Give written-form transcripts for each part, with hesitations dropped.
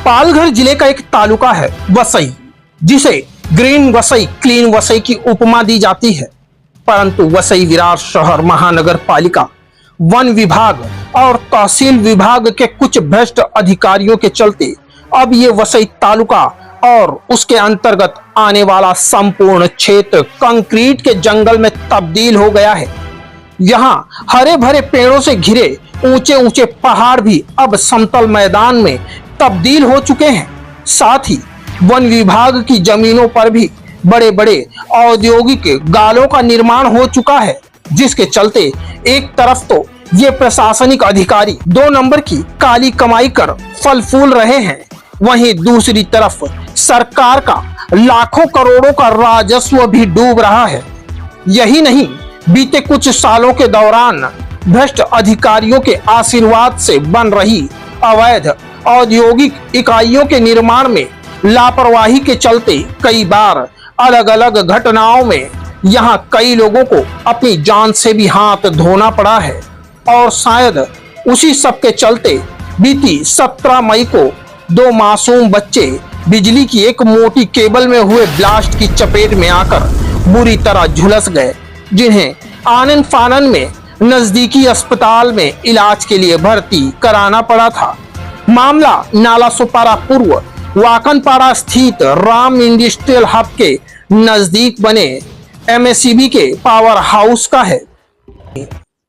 पालघर जिले का एक तालुका है वसई, जिसे ग्रीन वसई, क्लीन वसई की उपमा दी जाती है। परंतु वसई विरार शहर महानगर पालिका, वन विभाग और तहसील विभाग के कुछ भ्रष्ट अधिकारियों के चलते अब ये वसई तालुका और उसके अंतर्गत आने वाला संपूर्ण क्षेत्र कंक्रीट के जंगल में तब्दील हो गया है। यहाँ हरे भरे पेड़ों से घिरे ऊंचे ऊंचे पहाड़ भी अब समतल मैदान में तब्दील हो चुके हैं। साथ ही वन विभाग की जमीनों पर भी बड़े बड़े औद्योगिक गालों का निर्माण हो चुका है, जिसके चलते एक तरफ तो ये प्रशासनिक अधिकारी 2 नंबर की काली कमाई कर फल फूल रहे हैं, वहीं दूसरी तरफ सरकार का लाखों करोड़ों का राजस्व भी डूब रहा है। यही नहीं, बीते कुछ सालों के दौरान भ्रष्ट अधिकारियों के आशीर्वाद से बन रही अवैध औद्योगिक इकाइयों के निर्माण में लापरवाही के चलते कई बार अलग अलग घटनाओं में यहाँ कई लोगों को अपनी जान से भी हाथ धोना पड़ा है। और शायद उसी सब के चलते बीती 17 मई को 2 मासूम बच्चे बिजली की एक मोटी केबल में हुए ब्लास्ट की चपेट में आकर बुरी तरह झुलस गए, जिन्हें आनन फानन में नजदीकी अस्पताल में इलाज के लिए भर्ती कराना पड़ा था। मामला नालासोपारा पूर्व वाकनपाड़ा स्थित राम इंडस्ट्रियल हब के नजदीक बने एमएससीबी के पावर हाउस का है।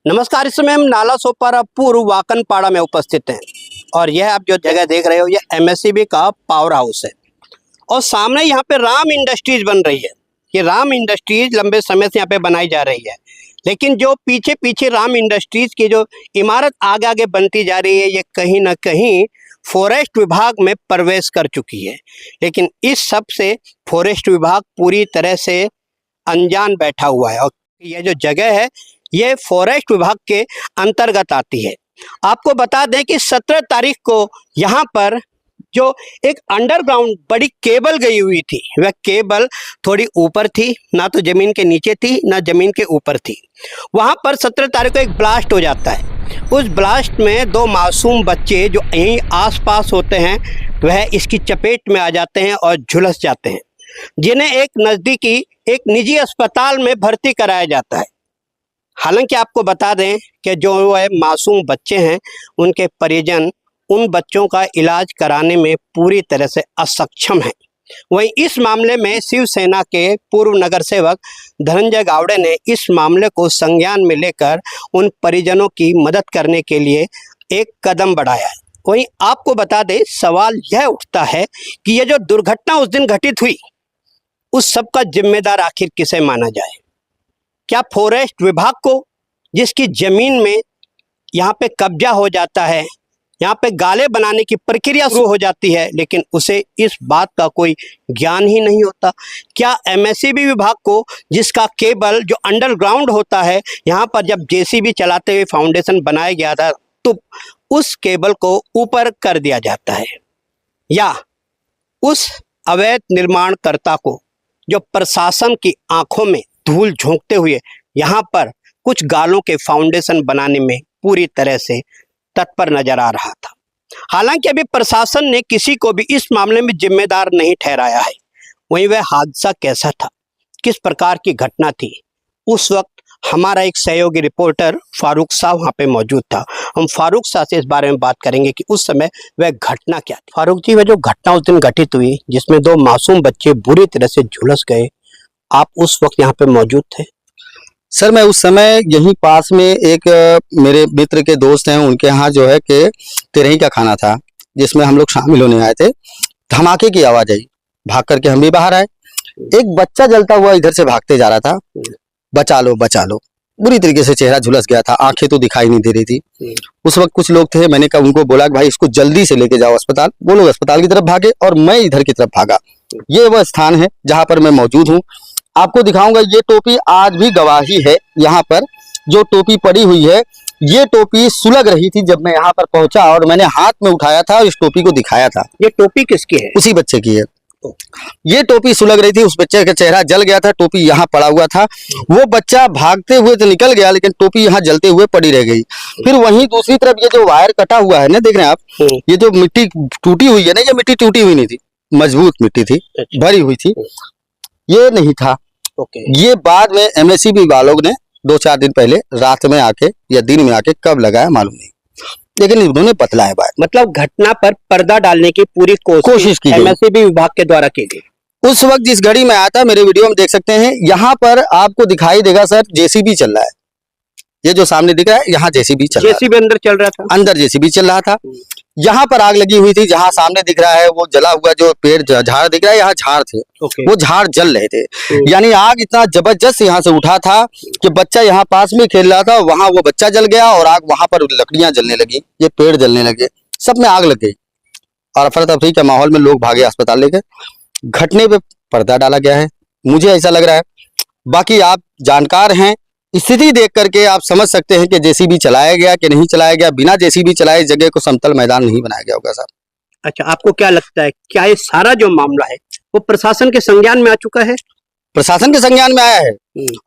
नमस्कार, इस समय हम नालासोपारा पूर्व वाकनपाड़ा में उपस्थित हैं और यह आप जो जगह देख रहे हो यह एमएससीबी का पावर हाउस है और सामने यहाँ पे राम इंडस्ट्रीज बन रही है। ये राम इंडस्ट्रीज लंबे समय से यहाँ पे बनाई जा रही है, लेकिन जो पीछे पीछे राम इंडस्ट्रीज की जो इमारत आगे आगे बनती जा रही है ये कहीं ना कहीं फॉरेस्ट विभाग में प्रवेश कर चुकी है। लेकिन इस सब से फॉरेस्ट विभाग पूरी तरह से अनजान बैठा हुआ है और यह जो जगह है ये फॉरेस्ट विभाग के अंतर्गत आती है। आपको बता दें कि 17 तारीख को यहाँ पर जो एक अंडरग्राउंड बड़ी केबल गई हुई थी, वह केबल थोड़ी ऊपर थी, ना तो जमीन के नीचे थी ना जमीन के ऊपर थी। वहाँ पर 17 तारीख को एक ब्लास्ट हो जाता है। उस ब्लास्ट में 2 मासूम बच्चे जो यहीं आसपास होते हैं वह इसकी चपेट में आ जाते हैं और झुलस जाते हैं, जिन्हें एक नज़दीकी एक निजी अस्पताल में भर्ती कराया जाता है। हालांकि आपको बता दें कि जो वह मासूम बच्चे हैं उनके परिजन उन बच्चों का इलाज कराने में पूरी तरह से असक्षम हैं। वहीं इस मामले में शिवसेना के पूर्व नगर सेवक धनंजय गावड़े ने इस मामले को संज्ञान में लेकर उन परिजनों की मदद करने के लिए एक कदम बढ़ाया है। वहीं आपको बता दें, सवाल यह उठता है कि यह जो दुर्घटना उस दिन घटित हुई उस सब का जिम्मेदार आखिर किसे माना जाए? क्या फॉरेस्ट विभाग को, जिसकी जमीन में यहाँ पे कब्जा हो जाता है, यहाँ पे गाले बनाने की प्रक्रिया शुरू हो जाती है, लेकिन उसे इस बात का कोई ज्ञान ही नहीं होता? क्या एमएससीबी विभाग को, जिसका केबल जो अंडरग्राउंड होता है, यहाँ पर जब जेसीबी चलाते हुए फाउंडेशन बनाया गया था तो उस केबल को ऊपर कर दिया जाता है? या उस अवैध निर्माणकर्ता को जो प्रशासन की आंखों में धूल झोंकते हुए यहाँ पर कुछ गालों के फाउंडेशन बनाने में पूरी तरह से तत्पर नजर आ रहा था? हालांकि अभी प्रशासन ने किसी को भी इस मामले में जिम्मेदार नहीं ठहराया है। वहीं वह हादसा कैसा था, किस प्रकार की घटना थी, उस वक्त हमारा एक सहयोगी रिपोर्टर फारूक साहब वहाँ पे मौजूद था। हम फारूक साहब से इस बारे में बात करेंगे कि उस समय वह घटना क्या थी। फारूक जी, वह जो घटना उस दिन घटित हुई जिसमें 2 मासूम बच्चे बुरी तरह से झुलस गए, आप उस वक्त यहाँ पे मौजूद थे? सर, मैं उस समय यहीं पास में एक मेरे मित्र के दोस्त हैं, उनके यहाँ जो है कि तिरही का खाना था जिसमें हम लोग शामिल होने आए थे। धमाके की आवाज आई, भाग करके हम भी बाहर आए। एक बच्चा जलता हुआ इधर से भागते जा रहा था, बचा लो बचा लो। बुरी तरीके से चेहरा झुलस गया था, आंखें तो दिखाई नहीं दे रही थी। उस वक्त कुछ लोग थे, मैंने कहा उनको बोला कि भाई इसको जल्दी से लेके जाओ अस्पताल। वो लोग अस्पताल की तरफ भागे और मैं इधर की तरफ भागा। ये वह स्थान है जहाँ पर मैं मौजूद हूँ। आपको दिखाऊंगा, ये टोपी आज भी गवाही है। यहाँ पर जो टोपी पड़ी हुई है, ये टोपी सुलग रही थी जब मैं यहाँ पर पहुंचा और मैंने हाथ में उठाया था और इस टोपी को दिखाया था। ये टोपी किसकी है? उसी बच्चे की है। ये टोपी सुलग रही थी, उस बच्चे का चेहरा जल गया था, टोपी यहाँ पड़ा हुआ था। वो बच्चा भागते हुए तो निकल गया, लेकिन टोपी यहाँ जलते हुए पड़ी रह गई। फिर वहीं दूसरी तरफ ये जो वायर कटा हुआ है ना, देख रहे हैं आप, ये जो मिट्टी टूटी हुई है ना, ये मिट्टी टूटी हुई नहीं थी, मजबूत मिट्टी थी, भरी हुई थी, ये नहीं था। ये बाद में एमएससीबी वालों ने 2-4 दिन पहले रात में आके या दिन में आके कब लगाया मालूम नहीं, लेकिन उन्होंने बतलाया बात। मतलब घटना पर पर्दा डालने की पूरी कोशिश की एमएससीबी विभाग के द्वारा की गई। उस वक्त जिस घड़ी में आया था, मेरे वीडियो में देख सकते हैं, यहाँ पर आपको दिखाई देगा सर, जेसीबी चल रहा है। ये जो सामने दिख रहा है, यहाँ जेसीबी चल रहा है, जेसीबी अंदर चल रहा था, अंदर जेसीबी चल रहा था। यहाँ पर आग लगी हुई थी, जहाँ सामने दिख रहा है वो जला हुआ जो पेड़ झाड़ दिख रहा है, यहाँ झाड़ थे, वो झाड़ जल रहे थे। यानी आग इतना जबरदस्त यहाँ से उठा था कि बच्चा यहाँ पास में खेल रहा था, वहां वो बच्चा जल गया और आग वहां पर लकड़ियां जलने लगी, ये पेड़ जलने लगे, सब में आग लग गई और अफरा तफरी के माहौल में लोग भागे अस्पताल लेके। घटने पे पर्दा डाला गया है, मुझे ऐसा लग रहा है। बाकी आप जानकार हैं, स्थिति देख करके आप समझ सकते हैं कि जेसीबी चलाया गया कि नहीं चलाया गया। बिना जेसीबी चलाए इस जगह को समतल मैदान नहीं बनाया गया होगा साहब। अच्छा, आपको क्या लगता है, क्या ये सारा जो मामला है वो प्रशासन के संज्ञान में आ चुका है? प्रशासन के संज्ञान में आया है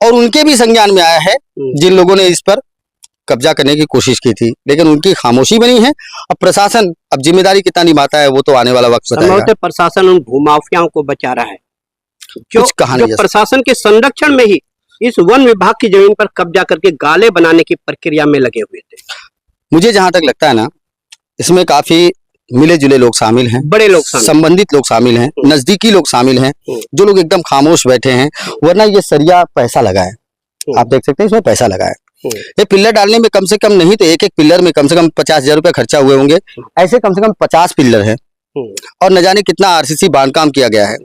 और उनके भी संज्ञान में आया है, जिन लोगों ने इस पर कब्जा करने की कोशिश की थी, लेकिन उनकी खामोशी बनी है। अब प्रशासन अब जिम्मेदारी कितना निभाता है वो तो आने वाला वक्त बताएगा। प्रशासन उन भूमाफियाओं को बचा रहा है जो प्रशासन के संरक्षण में ही इस वन विभाग की जमीन पर कब्जा करके गाले बनाने की प्रक्रिया में लगे हुए थे। मुझे जहां तक लगता है ना, इसमें काफी मिले जुले लोग शामिल हैं, बड़े लोग संबंधित लोग शामिल हैं, नजदीकी लोग शामिल हैं, जो लोग एकदम खामोश बैठे हैं। वरना ये सरिया पैसा लगा है, आप देख सकते हैं इसमें पैसा लगा है। ये पिल्लर डालने में कम से कम नहीं तो एक पिल्लर में कम से कम 50,000 रुपए खर्चा हुए होंगे। ऐसे कम से कम 50 पिल्लर है और न जाने कितना आरसीसी बांधकाम किया गया है।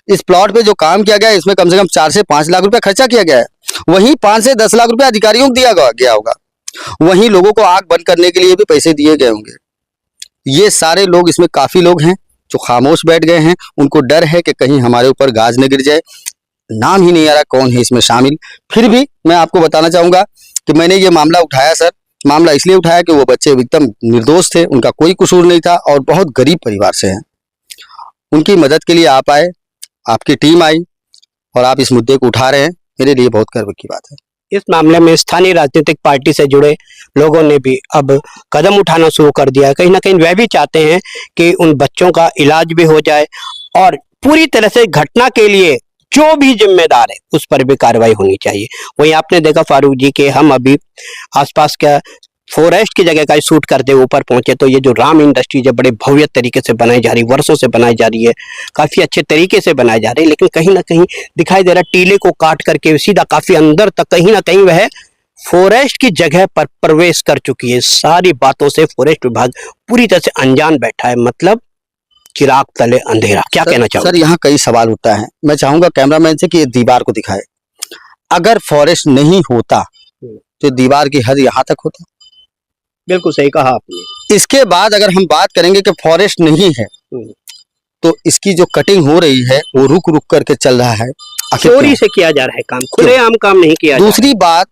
इस प्लॉट पे जो काम किया गया है, इसमें कम से कम 4 से 5 लाख रुपए खर्चा किया गया है। वहीं 5 से 10 लाख रुपए अधिकारियों को दिया गया होगा। वहीं लोगों को आग बंद करने के लिए भी पैसे दिए गए होंगे। ये सारे लोग, इसमें काफी लोग हैं जो खामोश बैठ गए हैं, उनको डर है कि कहीं हमारे ऊपर गाज न गिर जाए। नाम ही नहीं आ रहा कौन है इसमें शामिल। फिर भी मैं आपको बताना चाहूंगा कि मैंने ये मामला उठाया सर, मामला इसलिए उठाया कि वो बच्चे एकदम निर्दोष थे, उनका कोई कसूर नहीं था और बहुत गरीब परिवार से हैं। उनकी मदद के लिए आप आए, आपकी टीम आई और आप इस मुद्दे को उठा रहे हैं, मेरे लिए बहुत गर्व की बात है। इस मामले में स्थानीय राजनीतिक पार्टी से जुड़े लोगों ने भी अब कदम उठाना शुरू कर दिया है। कहीं ना कहीं वह भी चाहते हैं कि उन बच्चों का इलाज भी हो जाए और पूरी तरह से घटना के लिए जो भी जिम्मेदार है उस पर भी कार्रवाई होनी चाहिए। वहीं आपने देखा फारूक जी के हम अभी आसपास का फॉरेस्ट की जगह का शूट करते ऊपर पहुंचे तो ये जो राम इंडस्ट्रीज है बड़े भव्य तरीके से बनाई जा रही, वर्षों से बनाई जा रही है, काफी अच्छे तरीके से बनाई जा रही है, लेकिन कहीं ना कहीं दिखाई दे रहा है टीले को काट करके सीधा काफी अंदर तक कहीं ना कहीं वह फॉरेस्ट की जगह पर प्रवेश कर चुकी है। सारी बातों से फॉरेस्ट विभाग पूरी तरह से अनजान बैठा है, मतलब चिराग तले अंधेरा। क्या कहना चाहूंगा सर? यहाँ कई सवाल उठता है। मैं चाहूंगा कैमरामैन से कि ये दीवार को दिखाए। अगर फॉरेस्ट नहीं होता तो दीवार की हद यहाँ तक होता। बिल्कुल सही कहा आपने। इसके बाद अगर हम बात करेंगे कि फॉरेस्ट नहीं है तो इसकी जो कटिंग हो रही है वो रुक रुक करके चल रहा है, चोरी से किया जा रहा है काम, खुलेआम काम नहीं किया। दूसरी बात,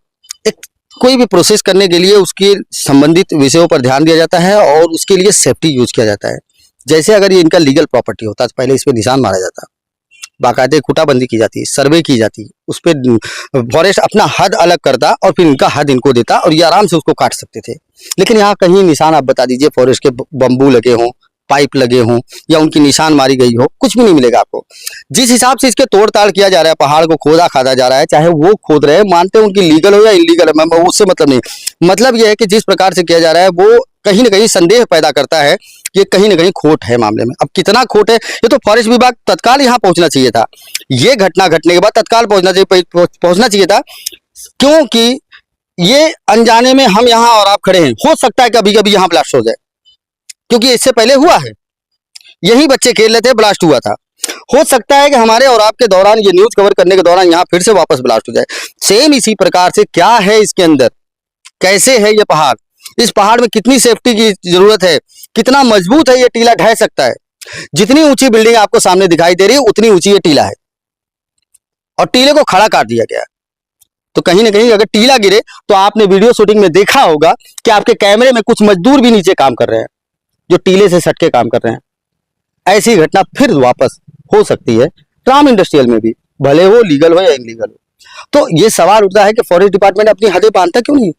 एक कोई भी प्रोसेस करने के लिए उसके संबंधित विषयों पर ध्यान दिया जाता है और उसके लिए सेफ्टी यूज किया जाता है। जैसे अगर ये इनका लीगल प्रॉपर्टी होता तो पहले इस पर निशान मारा जाता, बाकायदे खुटाबंदी की जाती, सर्वे की जाती, उस पर फॉरेस्ट अपना हद अलग करता और फिर इनका हद इनको देता और ये आराम से उसको काट सकते थे। लेकिन यहाँ कहीं निशान आप बता दीजिए, फॉरेस्ट के बम्बू लगे हों, पाइप लगे हों या उनकी निशान मारी गई हो, कुछ भी नहीं मिलेगा आपको। जिस हिसाब से इसके तोड़ ताड़ किया जा रहा है, पहाड़ को खोदा खादा जा रहा है, चाहे वो खोद रहे हैं, मानते हैं उनकी लीगल हो या इलीगल है, मैं उससे मतलब नहीं। मतलब यह है कि जिस प्रकार से किया जा रहा है वो कहीं ना कहीं संदेह पैदा करता है, ये कहीं ना कहीं खोट है मामले में। अब कितना खोट है ये तो फॉरेस्ट विभाग तत्काल यहाँ पहुंचना चाहिए था। ये घटना घटने के बाद तत्काल पहुंचना चाहिए था, क्योंकि ये अनजाने में हम यहाँ और आप खड़े हैं। हो सकता है कभी कभी यहाँ ब्लास्ट हो जाए, क्योंकि इससे पहले हुआ है, यही बच्चे खेल रहे थे, ब्लास्ट हुआ था। हो सकता है कि हमारे और आपके दौरान, ये न्यूज कवर करने के दौरान यहाँ फिर से वापस ब्लास्ट हो जाए। सेम इसी प्रकार से क्या है इसके अंदर, कैसे है ये पहाड़, इस पहाड़ में कितनी सेफ्टी की जरूरत है, कितना मजबूत है ये टीला, ढह सकता है। जितनी ऊंची बिल्डिंग आपको सामने दिखाई दे रही है उतनी ऊंची ये टीला है और टीले को खड़ा काट दिया गया। तो कहीं ना कहीं अगर टीला गिरे तो आपने वीडियो शूटिंग में देखा होगा कि आपके कैमरे में कुछ मजदूर भी नीचे काम कर रहे हैं जो टीले से सटके काम कर रहे हैं। ऐसी घटना फिर वापस हो सकती है, राम इंडस्ट्रियल में भी, भले वो लीगल हो या इनलीगल हो। तो ये सवाल उठता है कि फॉरेस्ट डिपार्टमेंट अपनी हदें बांधता क्यों नहीं?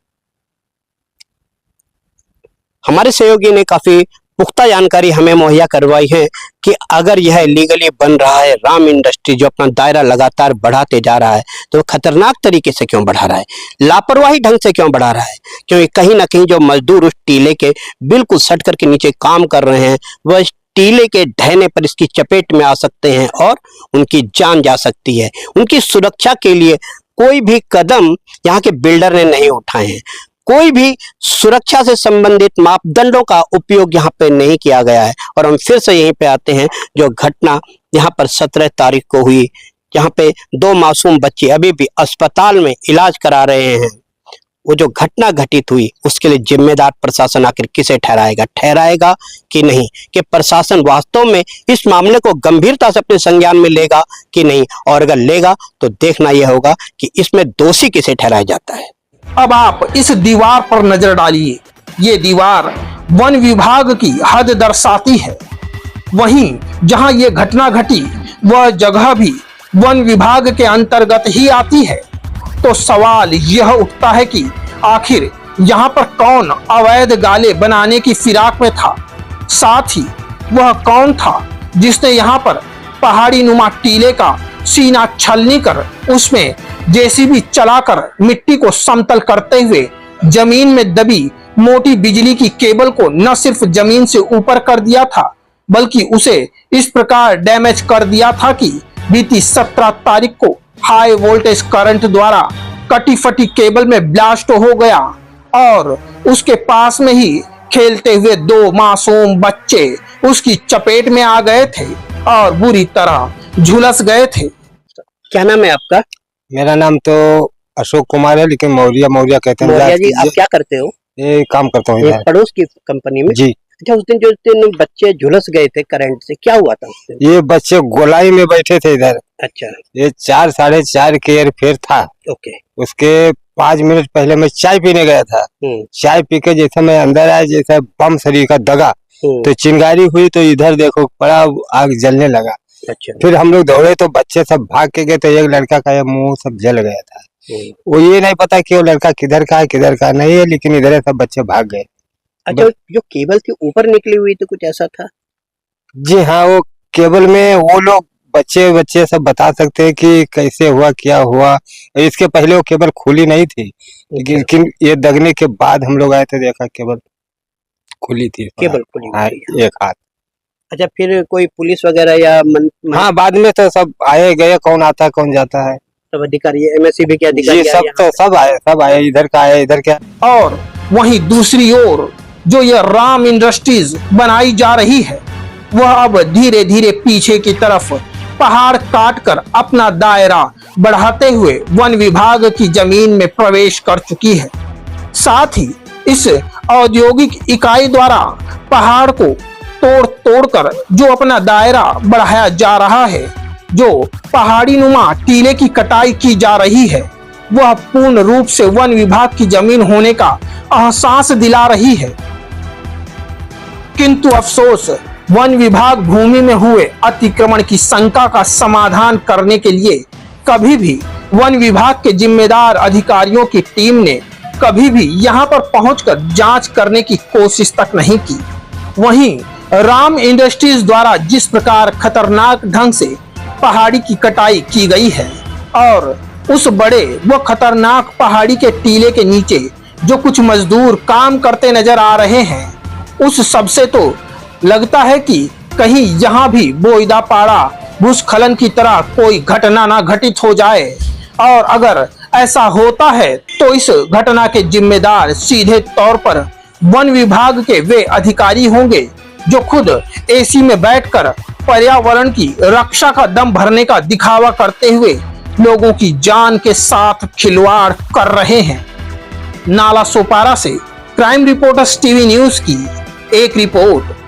हमारे सहयोगी ने काफी पुख्ता जानकारी हमें मुहैया करवाई है कि अगर यह लीगली बन रहा है, राम इंडस्ट्री जो अपना दायरा लगातार बढ़ाते जा रहा है, तो खतरनाक तरीके से क्यों बढ़ा रहा है, लापरवाही ढंग से क्यों बढ़ा रहा है? क्योंकि कहीं ना कहीं जो मजदूर उस टीले के बिल्कुल सट करके नीचे काम कर रहे हैं, वह इस टीले के ढहने पर इसकी चपेट में आ सकते हैं और उनकी जान जा सकती है। उनकी सुरक्षा के लिए कोई भी कदम यहाँ के बिल्डर ने नहीं उठाए हैं, कोई भी सुरक्षा से संबंधित मापदंडों का उपयोग यहाँ पे नहीं किया गया है। और हम फिर से यहीं पे आते हैं, जो घटना यहाँ पर 17 तारीख को हुई, यहाँ पे 2 मासूम बच्चे अभी भी अस्पताल में इलाज करा रहे हैं। वो जो घटना घटित हुई उसके लिए जिम्मेदार प्रशासन आखिर किसे ठहराएगा कि नहीं, कि प्रशासन वास्तव में इस मामले को गंभीरता से अपने संज्ञान में लेगा कि नहीं, और अगर लेगा तो देखना यह होगा कि इसमें दोषी किसे ठहराया जाता है। अब आप इस दीवार पर नजर डालिए। ये दीवार वन विभाग की हद दर्शाती है। वहीं जहां ये घटना घटी वह जगह भी वन विभाग के अंतर्गत ही आती है। तो सवाल यह उठता है कि आखिर यहाँ पर कौन अवैध गाले बनाने की फिराक में था? साथ ही वह कौन था जिसने यहाँ पर पहाड़ी नुमा टीले का सीना छलनी कर उसमें जेसीबी चलाकर मिट्टी को समतल करते हुए जमीन में दबी मोटी बिजली की केबल को न सिर्फ जमीन से ऊपर कर दिया था, बल्कि उसे इस प्रकार डैमेज कर दिया था कि बीती 17 तारीख को हाई वोल्टेज करंट द्वारा कटी फटी केबल में ब्लास्ट हो गया और उसके पास में ही खेलते हुए 2 मासूम बच्चे उसकी चपेट में आ गए थे और बुरी तरह झुलस गए थे। क्या नाम है आपका? मेरा नाम तो अशोक कुमार है, लेकिन मौर्या कहते हैं। मौर्या जी, आप क्या करते हो? ये काम करता हूँ ये इधर। पड़ोस की कंपनी में? जी। अच्छा, उस दिन जो 3 बच्चे झुलस गए थे करंट से, क्या हुआ था उस दिन? ये बच्चे गोलाई में बैठे थे इधर। अच्छा। ये 4 साढ़े 4 के एयर फेयर था। ओके। उसके 5 मिनट पहले मैं चाय पीने गया था। चाय पी के जैसे मैं अंदर आया, जैसे बम शरीर का दगा तो चिंगारी हुई, तो इधर देखो बड़ा आग जलने लगा। अच्छा। फिर हम लोग दौड़े तो बच्चे सब भाग के गए, तो एक लड़का का मुंह सब जल गया था। वो ये नहीं पता कि वो लड़का किधर का है किधर का नहीं है, लेकिन इधर सब बच्चे भाग गए। अच्छा, जो केबल थी ऊपर निकली हुई थी, कुछ ऐसा था? जी हाँ, वो केबल में वो लोग बच्चे सब बता सकते हैं कि कैसे हुआ क्या हुआ। इसके पहले वो केबल खुली नहीं थी, लेकिन ये दगने के बाद हम लोग आए थे, देखा केबल खुली थी। केबल खुली हाँ, एक हाथ। अच्छा, फिर कोई पुलिस वगैरह या हाँ, बाद में तो सब आए गए, कौन आता कौन जाता है, सब अधिकारी, एमएससीबी के अधिकारी सब आए, इधर का आए इधर का। और वहीं दूसरी ओर जो यह राम इंडस्ट्रीज बनाई जा रही है वह अब धीरे धीरे पीछे की तरफ पहाड़ काटकर अपना दायरा बढ़ाते हुए वन विभाग की जमीन में प्रवेश कर चुकी है। साथ ही इस औद्योगिक इकाई द्वारा पहाड़ को तोड़कर जो अपना दायरा बढ़ाया जा रहा है, जो पहाड़ी नुमा टीले की कटाई की जा रही है, वह पूर्ण रूप से वन विभाग की जमीन होने का एहसास दिला रही है। किंतु अफसोस, वन विभाग भूमि में हुए अतिक्रमण की शंका का समाधान करने के लिए कभी भी वन विभाग के जिम्मेदार अधिकारियों की टीम ने कभी भी यहां पर पहुंचकर जांच करने की कोशिश तक नहीं की। वहीं राम इंडस्ट्रीज द्वारा जिस प्रकार खतरनाक ढंग से पहाड़ी की कटाई की गई है और उस बड़े व खतरनाक पहाड़ी के टीले के नीचे जो कुछ मजदूर काम करते नजर आ रहे हैं, उस सबसे तो लगता है कि कहीं यहाँ भी बोईदा पाड़ा भूस्खलन की तरह कोई घटना ना घटित हो जाए। और अगर ऐसा होता है तो इस घटना के जिम्मेदार सीधे तौर पर वन विभाग के वे अधिकारी होंगे जो खुद एसी में बैठकर पर्यावरण की रक्षा का दम भरने का दिखावा करते हुए लोगों की जान के साथ खिलवाड़ कर रहे हैं। नाला सोपारा से क्राइम रिपोर्टर्स टीवी न्यूज की एक रिपोर्ट।